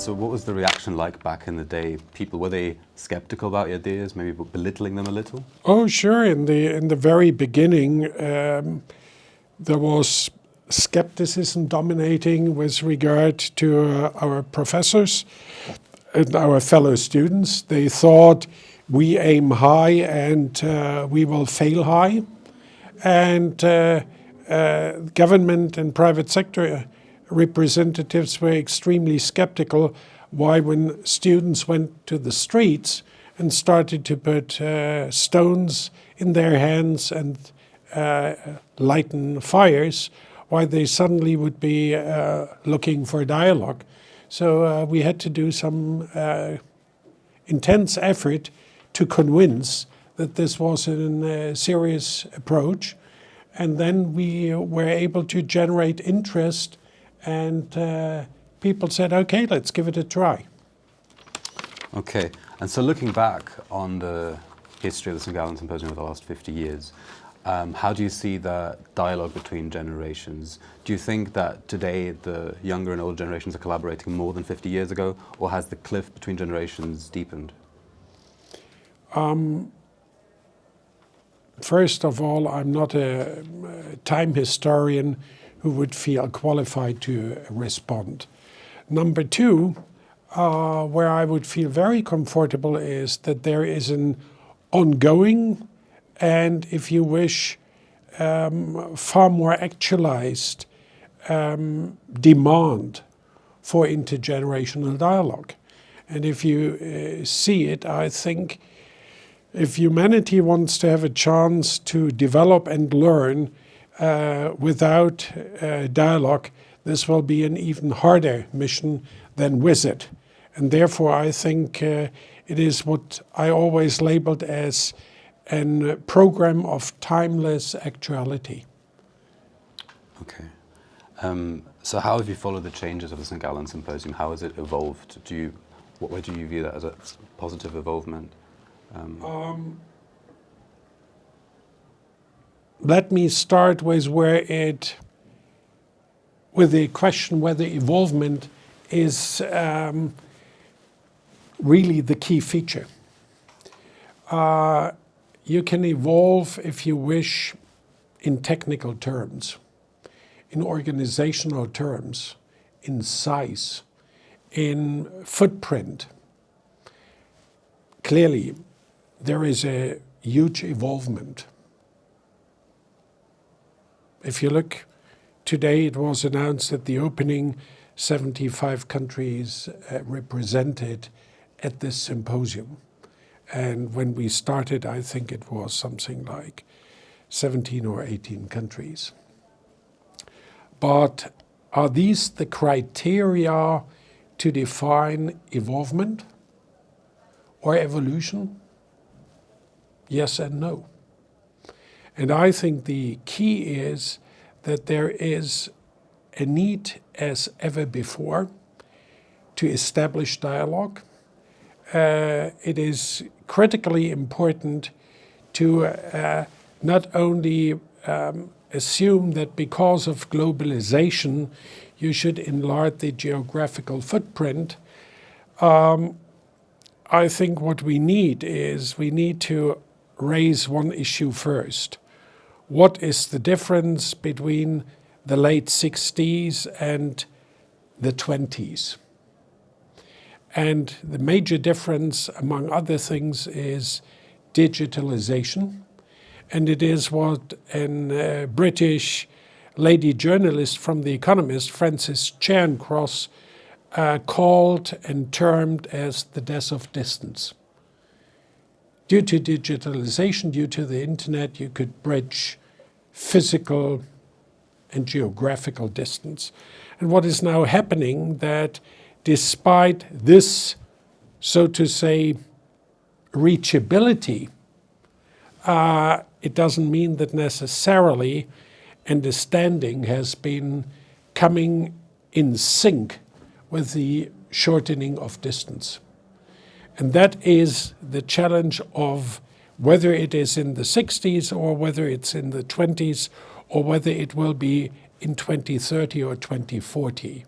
So what was the reaction like back in the day? People, were they skeptical about your ideas, maybe belittling them a little? Oh, sure. In the very beginning, there was skepticism dominating with regard to our professors and our fellow students. They thought we aim high and we will fail high. And government and private sector representatives were extremely skeptical. Why, when students went to the streets and started to put stones in their hands and lighten fires, why they suddenly would be looking for dialogue. So we had to do some intense effort to convince that this was a serious approach. And then we were able to generate interest, and people said, okay, let's give it a try. Okay, and so looking back on the history of the Gallen Symposium over the last 50 years, how do you see the dialogue between generations? Do you think that today the younger and older generations are collaborating more than 50 years ago, or has the cliff between generations deepened? First of all, I'm not a time historian who would feel qualified to respond. Number two, where I would feel very comfortable is that there is an ongoing and, if you wish, far more actualized demand for intergenerational dialogue. And if you see it, I think if humanity wants to have a chance to develop and learn without dialogue, this will be an even harder mission than with it. And therefore, I think it is what I always labeled as a program of timeless actuality. Okay. So how have you followed the changes of the St. Gallen Symposium? How has it evolved? What way do you view that as a positive evolvement? Let me start with the question whether evolvement is really the key feature. You can evolve, if you wish, in technical terms, in organizational terms, in size, in footprint. Clearly, there is a huge evolvement. If you look, today it was announced at the opening 75 countries represented at this symposium. And when we started, I think it was something like 17 or 18 countries. But are these the criteria to define evolvement or evolution? Yes and no. And I think the key is that there is a need, as ever before, to establish dialogue. It is critically important to not only assume that because of globalization you should enlarge the geographical footprint. I think what we need to raise one issue first. What is the difference between the late 60s and the 20s? And the major difference, among other things, is digitalization. And it is what a British lady journalist from The Economist, Frances Charing-Cross, called and termed as the death of distance. Due to digitalization, due to the internet, you could bridge physical and geographical distance. And what is now happening that despite this, so to say, reachability, it doesn't mean that necessarily understanding has been coming in sync with the shortening of distance. And that is the challenge of whether it is in the 60s or whether it's in the 20s or whether it will be in 2030 or 2040.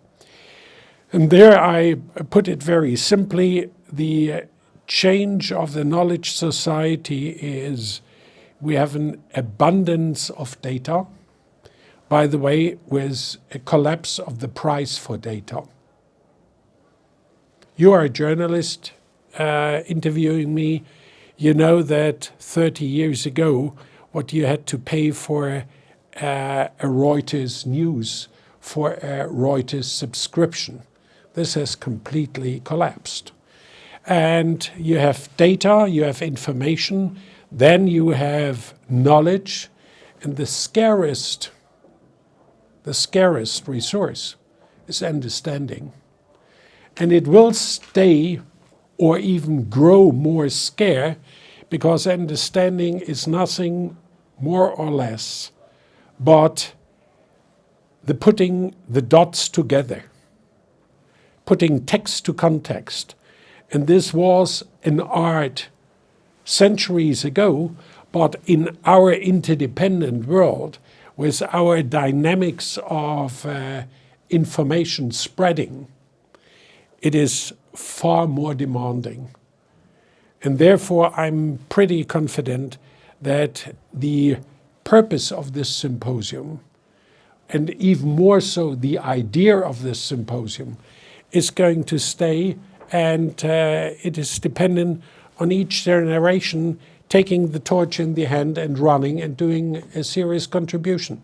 And there I put it very simply, the change of the knowledge society is we have an abundance of data, by the way, with a collapse of the price for data. You are a journalist interviewing me. You know that 30 years ago, what you had to pay for a Reuters news, for a Reuters subscription. This has completely collapsed. And you have data, you have information, then you have knowledge, and the scarcest resource is understanding. And it will stay or even grow more scarce because understanding is nothing more or less but the putting the dots together, putting text to context. And this was an art centuries ago, but in our interdependent world, with our dynamics of information spreading, it is far more demanding. And therefore, I'm pretty confident that the purpose of this symposium, and even more so the idea of this symposium, is going to stay, and it is dependent on each generation taking the torch in the hand and running and doing a serious contribution.